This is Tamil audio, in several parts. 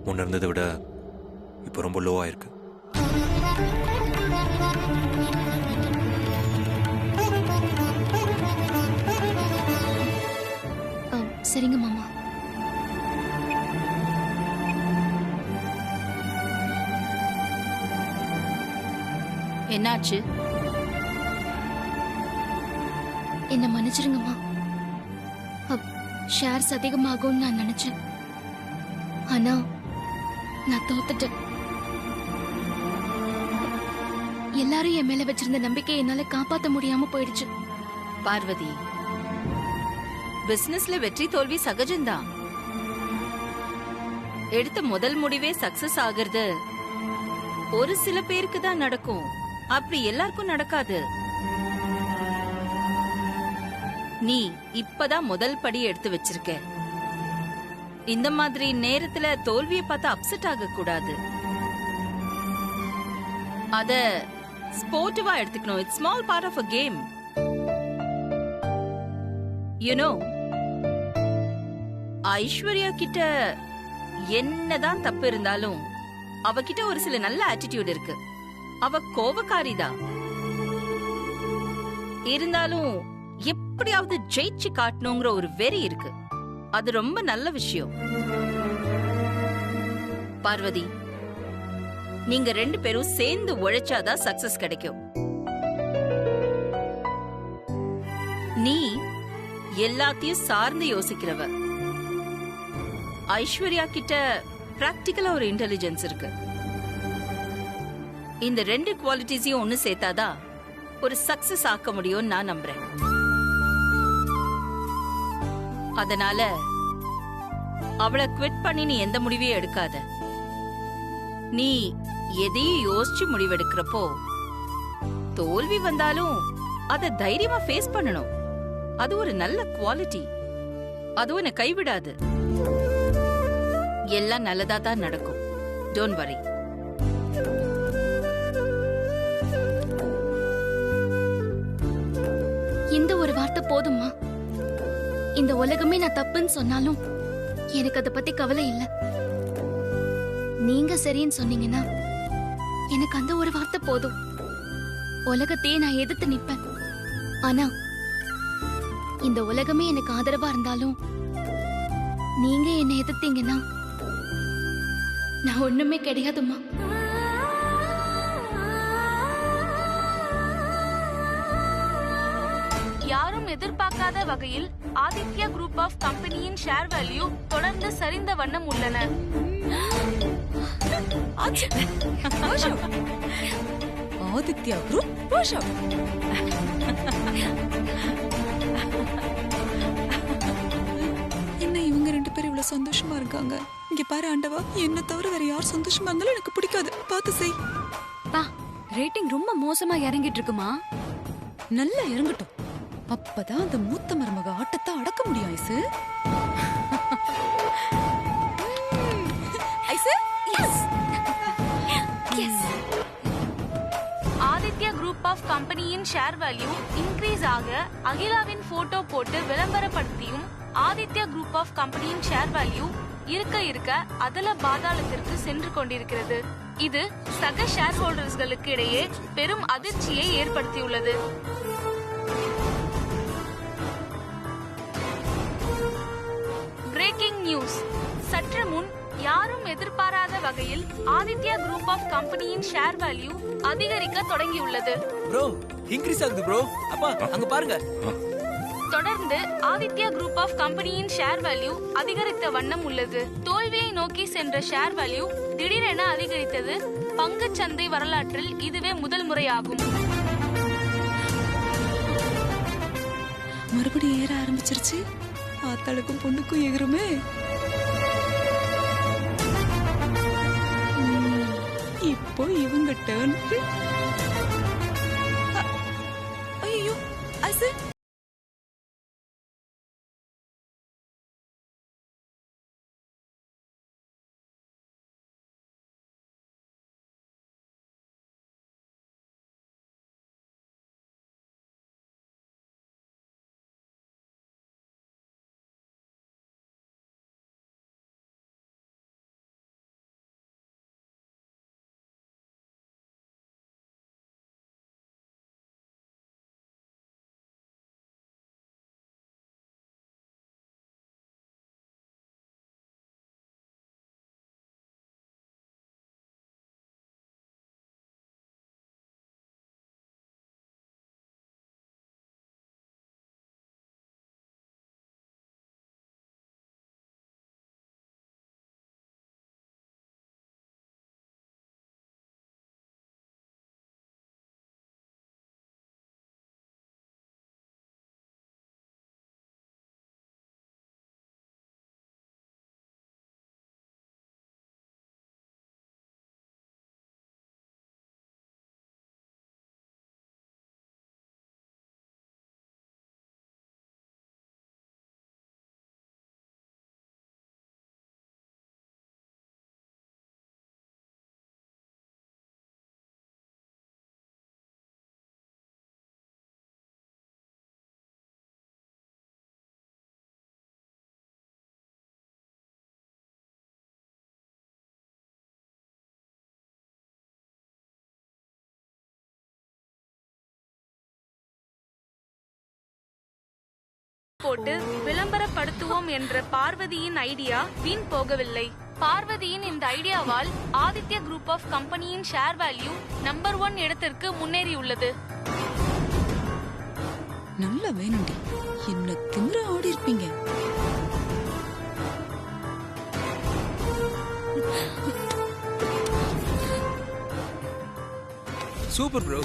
முன்ன இருந்ததை விட இப்போ ரொம்ப லோவாக இருக்கு. சரிங்க மாமா. என்னாச்சு? என்ன மன்னிச்சிருங்கம்மா. ஷேர்ஸ் அதிகமாகும்னு நான் நினைச்சேன். ஆனா நான் தோத்துட்டேன். எல்லாரும் என் மேல வச்சிருந்த நம்பிக்கையை என்னால காப்பாத்த முடியாம போயிடுச்சு. பார்வதி, பிசினஸ்ல வெற்றி தோல்வி சகஜம்தான். எடுத்த முதல் முடிவே சக்சஸ் ஆகிறது ஒரு சில பேருக்கு தான் நடக்கும். அப்படி எல்லாருக்கும் நடக்காது. நீ இப்பதான் முதல் படி எடுத்து வச்சிருக்க. இந்த மாதிரி நேரத்துல தோல்வியை பார்த்து அப்செட் ஆக கூடாது. அத ஸ்போர்ட்டிவா எடுத்துக்கணும். It's small part of a game. You know, Aishwarya கிட்ட என்னதான் தப்பு இருந்தாலும் அவகிட்ட ஒரு சில நல்ல ஆட்டிடியூட் இருக்கு. அவ கோபக்காரிதான். இருந்தாலும் எப்படியாவது ஜெயிச்சு காட்டணுங்கிற ஒரு வெறி இருக்கு. அது ரொம்ப நல்ல விஷயம். பார்வதி, நீங்க ரெண்டு பேரும் சேர்ந்து உழைச்சாதான் சக்சஸ் கிடைக்கும். நீ எல்லாத்தையும் சார்ந்து யோசிக்கிறவ. ஐஸ்வர்யா கிட்ட பிராக்டிகலா ஒரு இன்டெலிஜென்ஸ் இருக்கு. இந்த ரெண்டு குவாலிட்டிஸையும் ஒன்னு சேர்த்தாதான் ஒரு சக்சஸ் ஆக்க முடியும் நான் நம்புறேன். அதனால அவளை குவிட் பண்ணி நீ எந்த முடிவையும் எடுக்காத. நீ எதையும் யோசிச்சு முடிவெடுக்கிறப்போ தோல்வி வந்தாலும் அத தைரியமா ஃபேஸ் பண்ணணும். அது ஒரு நல்ல குவாலிட்டி. அது உன்னை கைவிடாது. எல்லாம் நல்லதா தான் நடக்கும். Don't worry. இந்த ஒரு வார்த்தை போதுமா? இந்த உலகமே நான் தப்புன்னு சொன்னாலும் எனக்கு அதை பத்தி கவலை இல்ல. நீங்க சரின்னு சொன்னீங்கன்னா எனக்கு அந்த ஒரு வார்த்தை போதும். உலகத்தையே நான் எதிர்த்து நிப்பேன். ஆனா இந்த உலகமே எனக்கு ஆதரவா இருந்தாலும் நீங்க என்ன எதிர்த்தீங்கன்னா நான் ஒண்ணுமே கிடையாதுமா. யாரும் எதிர்பார்க்காத வகையில் ஆதித்யா குரூப் ஆஃப் கம்பெனியின் ஷேர் வேல்யூ தொடர்ந்து சரிந்த வண்ணம் உள்ளன. ஆதித்யா குரூப் என்ன இவங்க ரெண்டு பேரும் இவ்வளவு சந்தோஷமா இருக்காங்க? இங்க பாரு ஆண்டவா, என்ன தவிர வேற யார் சந்தோஷமா இருந்தாலும் எனக்கு பிடிக்காது. பார்த்து செய். ரேட்டிங் ரொம்ப மோசமா இறங்கிட்டு இருக்குமா? நல்லா இறங்கட்டும். அப்பதான் அந்த மூத்த மருமக ஆட்டத்தை அடக்க முடியும். Aishu Aishu, yes yes. Aditya group of கம்பெனியின் ஷேர் வேல்யூ இன்க்ரீஸ் ஆக அகிலாவின் போட்டோ போட்டு விளம்பரப்படுத்தியும் ஆதித்யா குரூப் ஆஃப் கம்பெனியின் ஷேர் வேல்யூ இருக்க இருக்க அதல பாதாளத்திற்கு சென்று கொண்டிருக்கிறது. இது சக ஷேர் ஹோல்டர்ஸ்களுக்கு இடையே பெரும் அதிர்ச்சியை ஏற்படுத்தியுள்ளது. Breaking news. சற்று முன் யாரும் எதிர்பாராத வகையில் ஆதித்யா குரூப் ஆஃப் கம்பெனியின் ஷேர் வேல்யூ அதிகரிக்க தொடங்கியுள்ளது. ப்ரோ, இன்க்ரீஸ் ஆகுது ப்ரோ. அப்பா அங்க பாருங்க. தொடர்ந்து ஆதித்யா குரூப் ஆஃப் கம்பெனியின் ஷேர் வேல்யூ அதிகரித்த வண்ணம் உள்ளது. தோல்வியை நோக்கி சென்ற ஷேர் வேல்யூ திடீரென அதிகரித்தது பங்குச் சந்தை வரலாற்றில் இதுவே முதல் முறையாகும். மறுபடியும் ஏற ஆரம்பிச்சிருச்சு. ஆத்தாளுக்கும் பொண்ணுக்கும் எகுருமே. இப்போ இவங்க டர்ன். ஐயோ ஐசு, போட்டு விளம்பரப்படுத்துவோம் என்ற பார்வதியின் ஐடியா வீண் போகவில்லை. பார்வதியின் இந்த ஐடியாவால் ஆதித்யா குரூப் ஆஃப் கம்பெனியின் ஷேர் வேல்யூ நம்பர் 1 இடத்திற்கு முன்னேறியுள்ளது. நல்ல வேணுண்டி, என்ன திமிர ஆடி இருப்பீங்க. Super bro.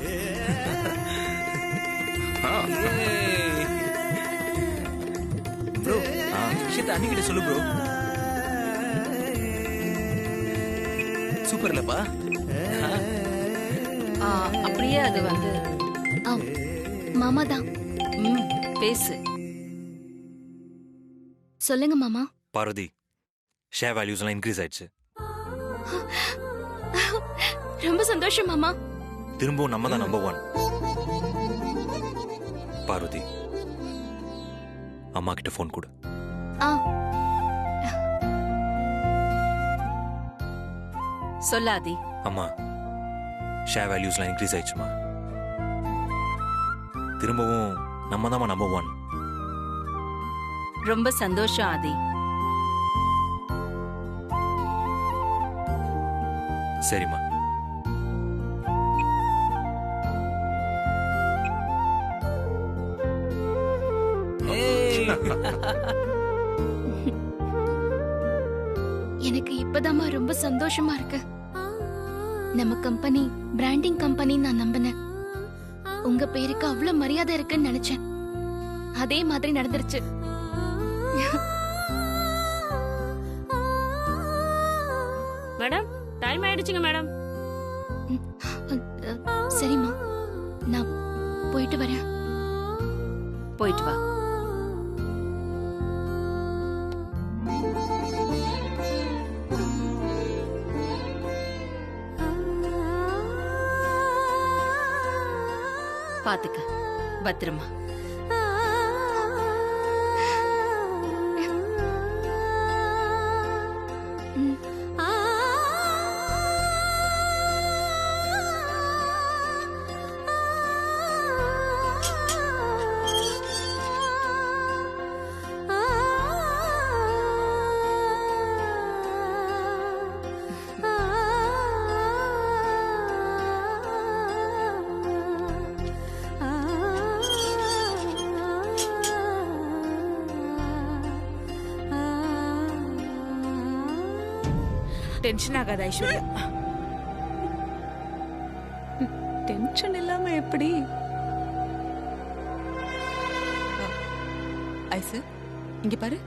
ப்ரோ விஷயத்தை அன்னிக்கிட்ட சொல்லு ப்ரோ. சூப்பர் இல்லப்பா? அப்படியே அது வந்து மாமா தான். பேசு. சொல்லுங்க மாமா. பார்வதி, ஷேர் வேல்யூஸ் எல்லாம் இன்க்ரீஸ் ஆயிடுச்சு. ரொம்ப சந்தோஷம் மாமா. திரும்பவும் நம்ம தான் நம்பர் 1. பார்வதி, அம்மா கிட்ட ஃபோன் கொடு. சொல்லாதி. அம்மா, ஷேர் வேல்யூஸ்லாம் இன்க்ரீஸ் ஆயிடுச்சுமா. திரும்பவும் நம்ம தான் நம்பர் 1. ரொம்ப சந்தோஷம் ஆதி. சரிம்மா. எனக்கு இப்பதாம்மா ரொம்ப சந்தோஷமா இருக்கு. நம்ம கம்பெனி பிராண்டிங் கம்பெனி நான் நம்பினேன். உங்க பேருக்கு அவ்வளவு மரியாதை இருக்குன்னு நினைச்சேன். அதே மாதிரி நடந்துருச்சு. மேடம், டைம் ஆயிடுச்சுங்க மேடம். சரிம்மா, நான் போயிட்டு வரேன். போயிட்டு வா. பாத்துக்க, பத்திரமா. டென்ஷன் ஆகாத ஐஸ்வர்யா. டென்ஷன் இல்லாம எப்படி? ஐசு, இங்க பாரு.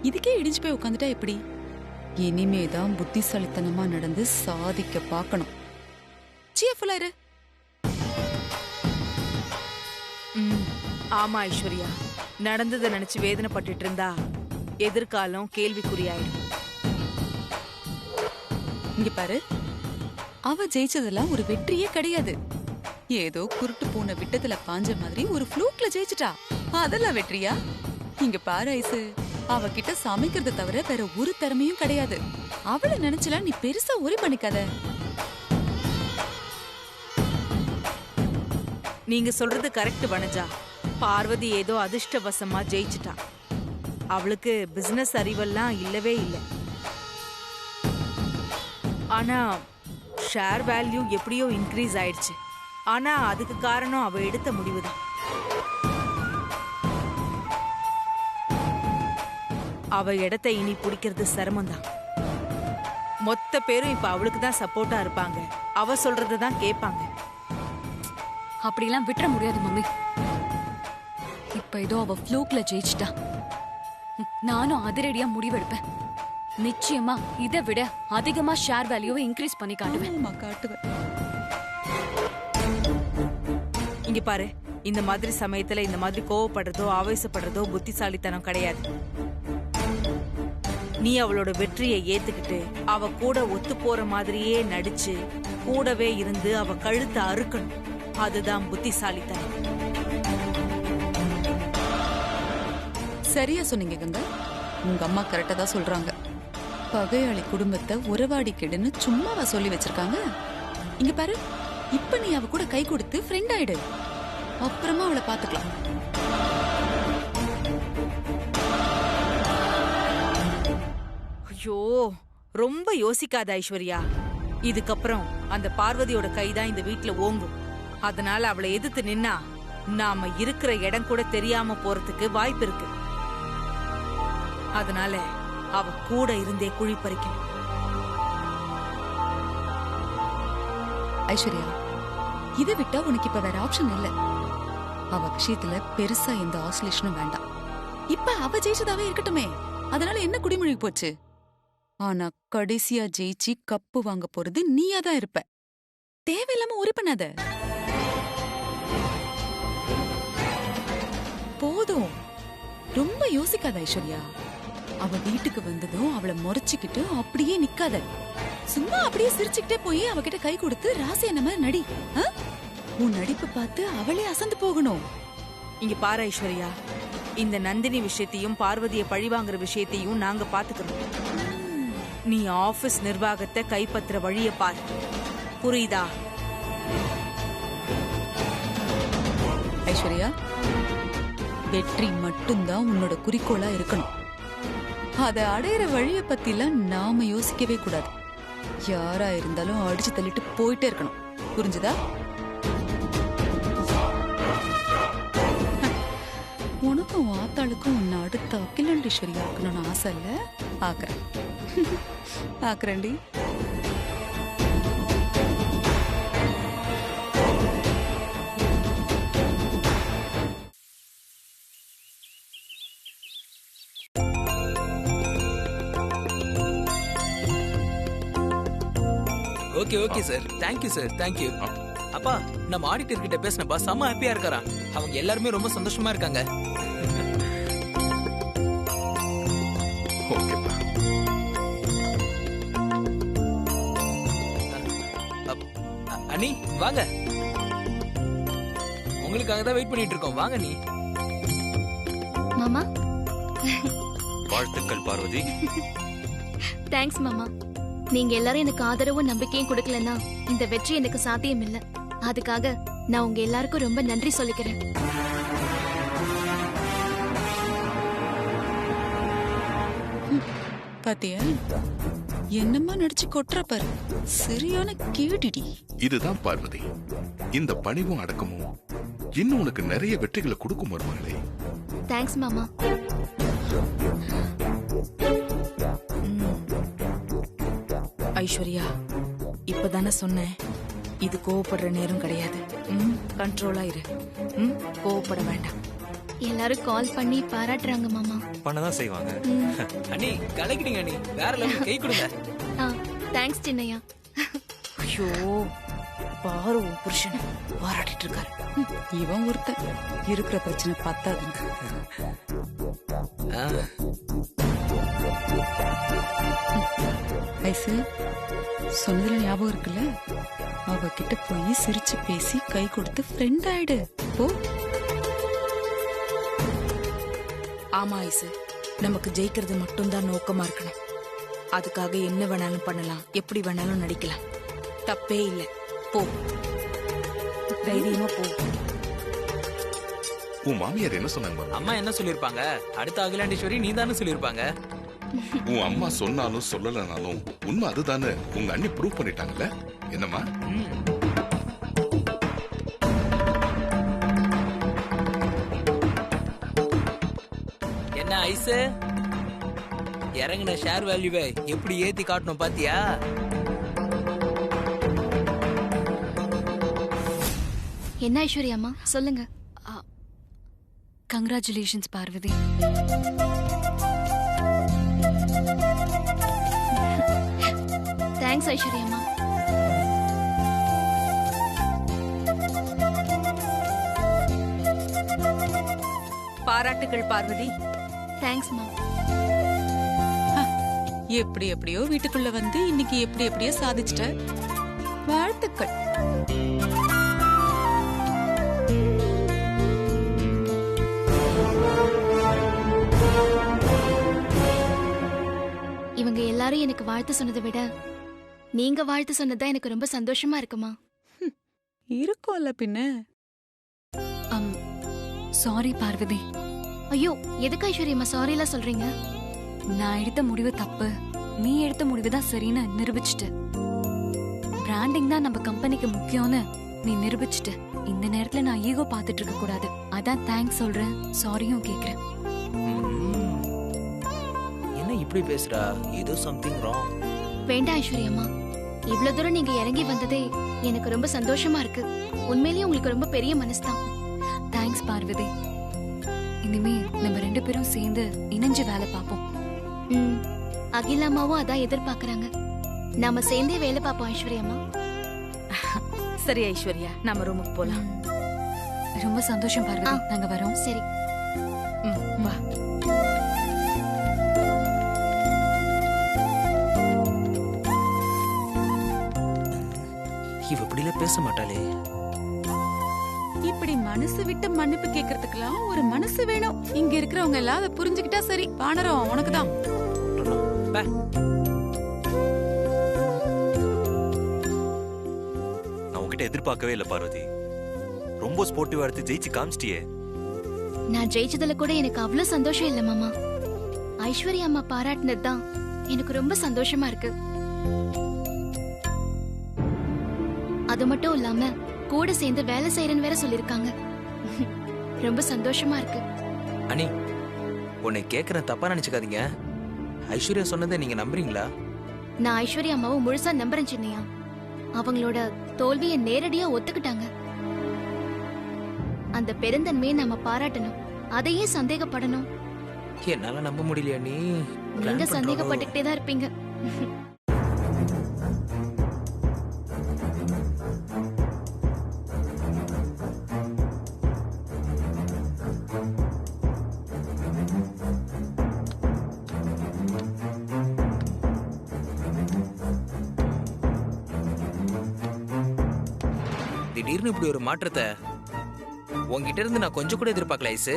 இதுக்கே இடிஞ்சு போய் உட்காந்துட்டா எப்படி? இனிமேதான் புத்திசாலித்தனமா நடந்து சாதிக்க பார்க்கணும். சியஃபுல்லா இரு. ஆமா ஐஸ்வர்யா, நடந்ததை நினைச்சு வேதனைப்பட்டுட்டு இருந்தா எதிர்காலம் கேள்விக்குறியாயிடும். இங்க பாரு, அவ ஜெயிச்சதெல்லாம் ஒரு வெற்றியே கிடையாது. ஏதோ குருட்டு பூனை விட்டத்துல பாஞ்ச மாதிரி ஒரு ஃப்ளூக்ல ஜெயிச்சிட்டா. அதெல்லாம் வெற்றியா? இங்க பாரு ஐசு, அவகிட்ட சமைக்கிறத தவிர வேற ஒரு திறமையும் கிடையாது. அவளை நினைச்சலாம் நீ பெருசா ஒரி பண்ணிக்காத. நீங்க சொல்றது கரெக்ட் வனஜா. பார்வதி ஏதோ அதிர்ஷ்டவசமா ஜெயிச்சிட்டா. அவளுக்கு பிசினஸ் அறிவெல்லாம் இல்லவே இல்லை. ஆனா ஷேர் வேல்யூ எப்படியோ இன்க்ரீஸ் ஆயிடுச்சு. ஆனா அதுக்கு காரணம் அவ எடுத்த முடிவுதான். அவ இடத்தை இனி பிடிக்கிறது சிரமம்தான். மொத்த பேரும் இப்ப அவளுக்கு தான் சப்போர்ட்டா இருப்பாங்க. அவ சொல்றதுதான் கேட்பாங்க. அப்படிலாம் விட்டுற முடியாது மம்மி. இப்ப ஏதோ அவ ஃப்ளூக்ல ஜெயிச்சிட்டா. நானும் அதிரடியா முடிவெடுப்பேன். நிச்சயமா இதை விட அதிகமா ஷேர் வேல்யூவை இன்க்ரீஸ் பண்ணி காட்டுவேன். இங்க பாரு, இந்த மாதிரி சமயத்துல இந்த மாதிரி கோவப்படுறதோ ஆவேசப்படுறதோ புத்திசாலித்தனம் கிடையாது. நீ அவளோட வெற்றியை ஏத்துக்கிட்டு அவ கூட ஒத்து போற மாதிரியே நடிச்சு கூடவே இருந்து அவ கழுத்தை அறுக்கணும். அதுதான் புத்திசாலித்தனம். சரியா சொன்னீங்க கங்கா. உங்க அம்மா கரெக்டா தான் சொல்றாங்க. பகையாளி குடும்பத்தை உறவாடி கெடுன்னு சும்மாவா சொல்லி வச்சிருக்காங்க? இங்க பாரு, இப்ப நீ அவ கூட கை கொடுத்து ஃப்ரெண்ட் ஆயிடு. அப்புறமா அவளை பாத்துக்கலாம். ஐயோ, ரொம்ப யோசிக்காத ஐஸ்வர்யா. இதுக்கப்புறம் அந்த பார்வதியோட கைதான் இந்த வீட்ல ஓங்கும். அதனால அவளை எதிர்த்து நின்னா நாம இருக்கிற இடம் கூட தெரியாம போறதுக்கு வாய்ப்பு இருக்கு. அதனால அவ கூட இருந்தே குழி பறிக்கணும். ஐஸ்வர்யா, இதை விட்டா உனக்கு இப்ப வேற ஆப்ஷன் இல்ல. அவ விஷயத்துல பெருசா எந்த ஆசோலேஷனும் வேண்டாம். இப்ப அவ ஜெயிச்சதாவே இருக்கட்டுமே, அதனால என்ன குடிமொழி போச்சு? ஆனா கடைசியா ஜெயிச்சு கப்பு வாங்க போறது நீயா தான் இருப்ப. தேவையில்லாம உரி பண்ணாத. போதும், ரொம்ப யோசிக்காத ஐஸ்வர்யா. அவ வீட்டுக்கு வந்ததும் அவளை முறைச்சுக்கிட்டு அப்படியே நிக்காத. சும்மா அப்படியே சிரிச்சுக்கிட்டே போய் அவகிட்ட கை கொடுத்து ராசி என்ன மாதிரி நடி. உன் நடிப்பு பார்த்து அவளே அசந்து போகணும். இங்க பாரு ஐஸ்வர்யா, இந்த நந்தினி விஷயத்தையும் பார்வதியை பழிவாங்குற விஷயத்தையும் நாங்க பாத்துக்கிறோம். நீ ஆபீஸ் நிர்வாகத்தை கைப்பற்ற வழிய பாரு, புரியுதா? ஐஸ்வர்யா, வெற்றி மட்டும்தான் உன்னோட குறிக்கோளா இருக்கணும். அதை அடையிற வழிய பத்திலாம் நாம யோசிக்கவே கூடாது. யாரா இருந்தாலும் அடிச்சு தள்ளிட்டு போயிட்டே இருக்கணும், புரிஞ்சுதா? உனக்கும் ஆத்தாளுக்கும் உன்னை அடுத்த அகிலாண்டேஸ்வரியா இருக்கணும்னு ஆசை இல்ல? ஆக்குறேன் ஆக்குறேன்டி. Okay okay sir, thank you sir, thank you. அப்பா, நம்ம ஆடிட்டர் கிட்ட பேசினப்பா செம்ம ஹாப்பியா இருக்காரா. அவங்க எல்லாருமே ரொம்ப சந்தோஷமா இருக்காங்க. அண்ணி வாங்க, உங்களுக்காக தான் வெயிட் பண்ணிட்டு இருக்கோம். வாங்க நீ. மாமா, வாழ்த்துக்கள் பார்வதி. தேங்க்ஸ் மாமா. நீங்க எல்லாரும் எனக்கு ஆதரவும் நம்பிக்கையும் கொடுக்கலன்னா இந்த வெற்றி எனக்கு சாத்தியம் இல்ல. அதுக்காக நான் உங்க எல்லாருக்கும் ரொம்ப நன்றி சொல்லிக்கிறேன். பாத்தியா, என்னம்மா நடிச்சு கொட்டுற பாரு. சரியான கேடிடி. இதுதான் பார்வதி, இந்த பணிவும் அடக்கமும் இன்னும் உனக்கு நிறைய வெற்றிகளை கொடுக்கும் மருமகளே. தேங்க்ஸ் மாமா. ஐஸ்வர்யா, இப்பதானே சொன்னேன், இது கோவப்படுற நேரம் கிடையாது. கண்ட்ரோலா இரு. கோவப்பட வேண்டாம். எல்லாரும் கால் பண்ணி பாராட்டுறாங்க மாமா. பண்ணதான் செய்வாங்க. அண்ணி கலக்கிட்டீங்க அண்ணி, வேற லெவல். கை கொடுங்க. தேங்க்ஸ் சின்னையா. ஐயோ, பாரு உன் புருஷனை பாராட்டிட்டு இருக்காரு. இவன் ஒருத்தன் இருக்கிற பிரச்சனை பத்தாதுங்க. ஐசு, சொன்னதுல ஞாபகம் இருக்குல்ல? அவகிட்ட போய் சிரிச்சு பேசி கை கொடுத்து ஃப்ரெண்ட் ஆயிடு போ. ஆமா ஐசு, நமக்கு ஜெயிக்கிறது மட்டும்தான் நோக்கமா இருக்கணும். அதுக்காக என்ன வேணாலும் பண்ணலாம், எப்படி வேணாலும் நடிக்கலாம். தப்பே இல்லை. போ, தைரியமா போ. உன் மாமியார் என்ன சொன்னாங்க? அம்மா என்ன சொல்லிருப்பாங்க? அடுத்த அகிலாண்டேஸ்வரி நீ தானே சொல்லிருப்பாங்க. உன் அம்மா சொன்னாலும் சொல்லலனாலும் உண்மை அதுதானே உங்க அண்ணி ப்ரூவ் பண்ணிட்டாங்கல்ல? என்னம்மா? என்ன ஐஸ், இறங்கின ஷேர் வேல்யூவை எப்படி ஏத்தி காட்டணும் பாத்தியா? என்ன ஐஸ்வர்யா அம்மா சொல்லுங்க. கங்க்ராச்சுலேஷன்ஸ் பார்வதி. தேங்க்ஸ் ஐஸ்வர்யா அம்மா. பாராட்டுகள் பார்வதி. தேங்க்ஸ் மா. எப்படி எப்படியோ வீட்டுக்குள்ள வந்து இன்னைக்கு எப்படி எப்படியோ சாதிச்சிட்ட. வாழ்த்துக்கள். இவங்க எல்லாரும் எனக்கு வாழ்த்து சொன்னதை விட நீங்க வாழ்த்து சொன்னதா எனக்கு ரொம்ப சந்தோஷமா இருக்குமா. இருக்கும்ல பின்ன. சாரி பார்வதி. ஐயோ, எதுக்கு ஐஸ்வர்யம்மா சாரி எல்லாம் சொல்றீங்க? நான் எடுத்த முடிவு தப்பு. நீ எடுத்த முடிவு தான் சரின்னு நிரூபிச்சிட்ட. பிராண்டிங் தான் நம்ம கம்பெனிக்கு முக்கியம்னு நீ நிரூபிச்சிட்ட. இந்த நேரத்துல நான் ஈகோ பாத்துட்டு இருக்க கூடாது. அதான் தேங்க்ஸ் சொல்றேன், சாரியும் கேக்குறேன். என்ன இப்படி பேசுறா? ஏதோ சம்திங் ராங். வேண்டாம் ஐஸ்வர்யம்மா, இவ்வளவு தூரம் நீங்க இறங்கி வந்ததே எனக்கு ரொம்ப சந்தோஷமா இருக்கு. உண்மையிலேயே உங்களுக்கு ரொம்ப பெரிய மனசுதான். தேங்க்ஸ் பார்வதி. இனிமே நம்ம 2 பேரும் சேர்ந்து இணைஞ்சு வேலை பார்ப்போம். அகிலாமாவும் அதான் எதிர்பார்க்கறாங்க. நாம சேர்ந்தே வேலை பார்ப்போம் ஐஸ்வர்யம்மா. சரி ஐஸ்வர்யா, நாம ரூமுக்கு போலாம். ரொம்ப சந்தோஷம் பார்வதி, நாங்க வரோம். சரி, வா. இவ இப்படில பேச மாட்டாளே. இப்படி மனசு விட்டு மன்னிப்பு கேக்குறதுக்கெல்லாம் ஒரு மனசு வேணும். இங்க இருக்கிறவங்க எல்லாம் அதை புரிஞ்சுக்கிட்டா சரி. பானரம் உனக்குதான். நான் உன்கிட்ட எதிர்பார்க்கவே இல்லை பார்வதி. ரொம்ப ஸ்போர்ட்டிவா எடுத்து ஜெயிச்சு காமிச்சிட்டியே. நான் ஜெயிச்சதுல கூட எனக்கு அவ்வளவு சந்தோஷம் இல்ல மாமா. ஐஸ்வர்யா அம்மா பாராட்டினது தான் எனக்கு ரொம்ப சந்தோஷமா இருக்கு. அது மட்டும் இல்லாம கூட சேர்ந்து வேலை செய்யறேன்னு வேற சொல்லிருக்காங்க. ரொம்ப சந்தோஷமா இருக்கு. அனி, உன்னை கேக்குறேன், தப்பா நினைச்சுக்காதீங்க. ஐஸ்வர்யா சொன்னதை நீங்க நம்புறீங்களா? நான் ஐஸ்வர்யா அம்மாவை முழுசா நம்புறேன் சின்னையா. அவங்களோட தோல்வியை நேரடியா ஒத்துக்கிட்டாங்க. அந்த பெருந்தன்மையை நம்ம பாராட்டணும், அதையே சந்தேகப்படணும். என்னால நம்ப முடியலையா? நீங்க சந்தேகப்பட்டுக்கிட்டே தான் இருப்பீங்க. திடீர்னு இப்படி ஒரு மாற்றத்தை உன்கிட்ட இருந்து நான் கொஞ்சம் கூட எதிர்பார்க்கல ஐசு.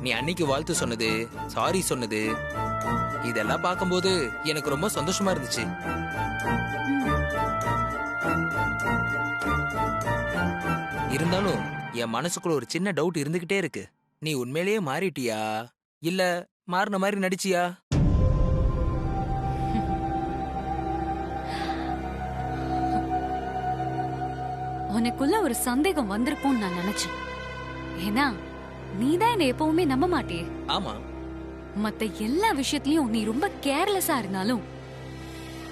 நீ அன்னைக்கு வாழ்த்து சொன்னது, சாரி சொன்னது, இதெல்லாம் பார்க்கும்போது எனக்கு ரொம்ப சந்தோஷமா இருந்துச்சு. இருந்தாலும் என் மனசுக்குள்ள ஒரு சின்ன டவுட் இருந்துகிட்டே இருக்கு. நீ உண்மையிலேயே மாறிட்டியா இல்ல மாறின மாதிரி நடிச்சியா? உனக்குள்ள ஒரு சந்தேகம் வந்திருக்கும்னு நான் நினைச்சேன். ஏன்னா நீதான் என்ன எப்பவுமே நம்ப மாட்டியே. ஆமா, மத்த எல்லா விஷயத்திலயும் நீ ரொம்ப கேர்லெஸ்ஸா இருந்தாலும்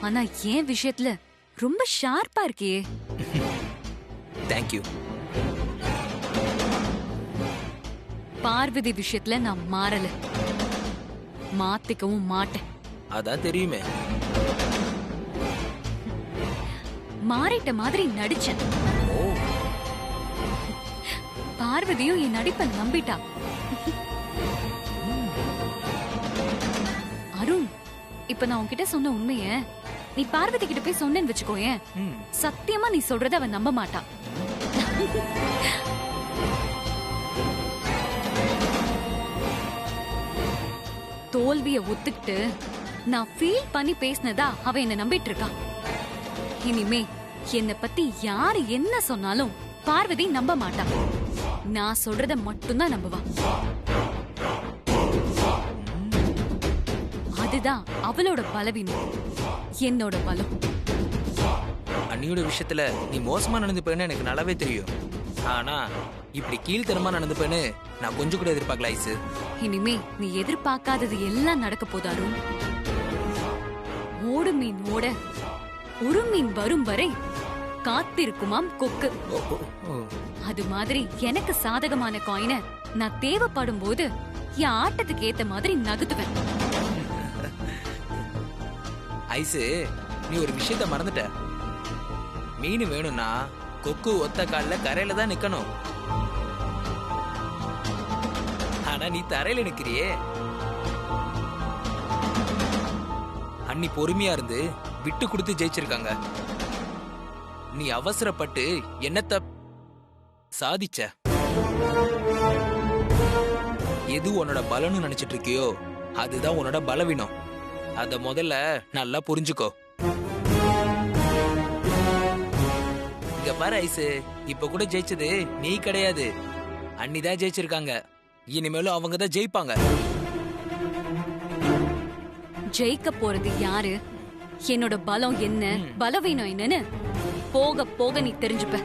ஆனா என் விஷயத்துல ரொம்ப ஷார்ப்பா இருக்கியே. தேங்க்யூ. பார்வதி விஷயத்துல நான் மாறல, மாத்திக்கவும் மாட்டேன். அதான் தெரியுமே. மாறிட்ட மாதிரி நடிச்சேன். பார்வதியும் என் நடிப்பை நம்பிட்டா. அருண், இப்ப நான் உன்கிட்ட சொன்ன உண்மைய நீ பார்வதி கிட்ட போய் சொன்னேன்னு வச்சுக்கோயேன், சத்தியமா நீ சொல்றத அவன் நம்ப மாட்டான். தோல்விய ஒத்துக்கிட்டு நான் ஃபீல் பண்ணி பேசினதா அவ என்ன நம்பிட்டு இருக்கான். இனிமே என்ன பத்தி யாரு என்ன சொன்னாலும் பார்வதி நம்ப மாட்டான். நான் சொல்றத மட்டும்தான் நம்புவா. அதுதான் அவளோட பலவீனம், என்னோட பலம். அண்ணியோட விஷயத்துல நீ மோசமா நடந்துப்பேன்னு எனக்கு நல்லாவே தெரியும். ஆனா இப்படி கீழ்த்தனமா நடந்துப்பேன்னு நான் கொஞ்சம் கூட எதிர்பார்க்கல ஐசு. இனிமே நீ எதிர்பார்க்காதது எல்லாம் நடக்க போதாரும். ஓடு மீன் ஓட ஒரு மீன் வரும் வரை காத்திருக்குமாம் கொக்கு. அது மாதிரி எனக்கு சாதகமான காயினை நான் தேவைப்படும் போது என் ஆட்டத்துக்கு ஏத்த மாதிரி நகுத்துவேன். ஐசு, நீ ஒரு விஷயத்த மறந்துட்ட. மீன் வேணும்னா கொக்கு ஒத்த கால்ல கரையில தான் நிக்கணும். ஆனா நீ தரையில நிக்கிறியே. அண்ணி பொறுமையா இருந்து விட்டு கொடுத்து ஜெயிச்சிருக்காங்க. நீ அவசரப்பட்டு என்னத்த சாதிச்ச. எது உன்னோட பலன்னு நினைச்சிட்டு இருக்கியோ அதுதான் உன்னோட பலவீனம். அத முதல்ல நல்லா புரிஞ்சுக்கோ. இங்க பாரு ஐசு, இப்ப கூட ஜெயிச்சது நீ கிடையாது, அண்ணிதான் ஜெயிச்சிருக்காங்க. இனிமேலும் அவங்க தான் ஜெயிப்பாங்க. ஜெயிக்க போறது யாரு, என்னோட பலம் என்ன, பலவீனம் என்னன்னு போக போக நீ தெரிஞ்சுப்ப.